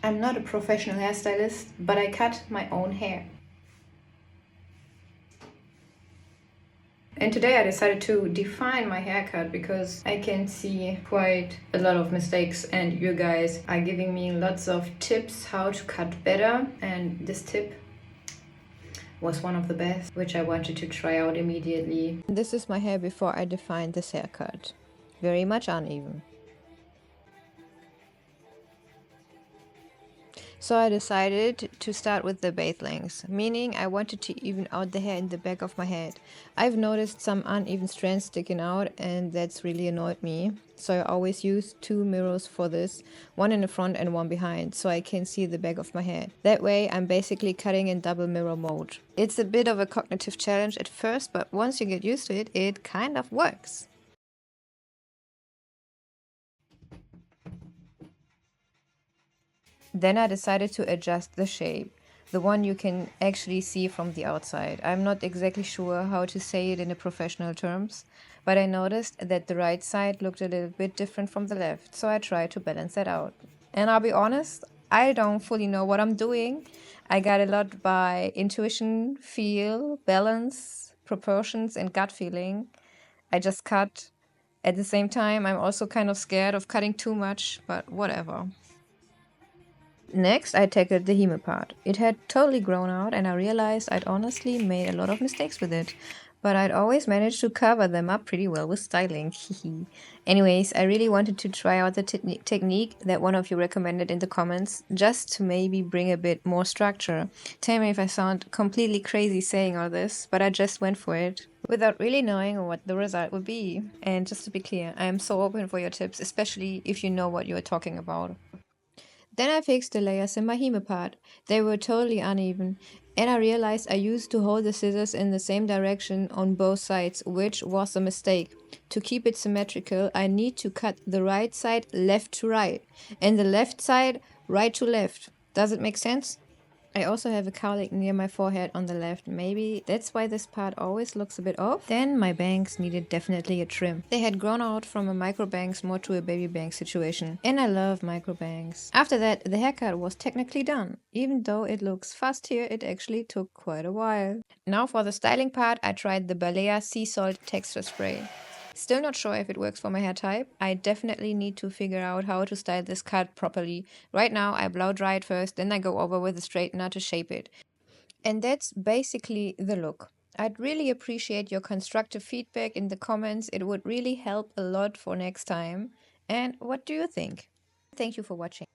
I'm not a professional hairstylist, but I cut my own hair. And today I decided to define my haircut because I can see quite a lot of mistakes and you guys are giving me lots of tips how to cut better, and this tip was one of the best, which I wanted to try out immediately. This is my hair before I defined this haircut. Very much uneven. So I decided to start with the base lengths, meaning I wanted to even out the hair in the back of my head. I've noticed some uneven strands sticking out and that's really annoyed me. So I always use two mirrors for this, one in the front and one behind, so I can see the back of my head. That way I'm basically cutting in double mirror mode. It's a bit of a cognitive challenge at first, but once you get used to it, it kind of works. Then I decided to adjust the shape, the one you can actually see from the outside. I'm not exactly sure how to say it in the professional terms, but I noticed that the right side looked a little bit different from the left, so I tried to balance that out. And I'll be honest, I don't fully know what I'm doing. I got a lot by intuition, feel, balance, proportions, and gut feeling. I just cut. At the same time, I'm also kind of scared of cutting too much, but whatever. Next, I tackled the Himulet part. It had totally grown out and I realized I'd honestly made a lot of mistakes with it. But I'd always managed to cover them up pretty well with styling. Anyways, I really wanted to try out the technique that one of you recommended in the comments, just to maybe bring a bit more structure. Tell me if I sound completely crazy saying all this, but I just went for it without really knowing what the result would be. And just to be clear, I am so open for your tips, especially if you know what you are talking about. Then I fixed the layers in my Hime part. They were totally uneven. And I realized I used to hold the scissors in the same direction on both sides, which was a mistake. To keep it symmetrical, I need to cut the right side left to right, and the left side right to left. Does it make sense? I also have a cowlick near my forehead on the left. Maybe that's why this part always looks a bit off. Then my bangs needed definitely a trim. They had grown out from a micro bangs more to a baby bang situation. And I love micro bangs. After that, the haircut was technically done. Even though it looks fast here, it actually took quite a while. Now for the styling part, I tried the Balea Seesalt Texture Spray. Still not sure if it works for my hair type. I definitely need to figure out how to style this cut properly. Right now I blow dry it first, then I go over with a straightener to shape it. And that's basically the look. I'd really appreciate your constructive feedback in the comments. It would really help a lot for next time. And what do you think? Thank you for watching.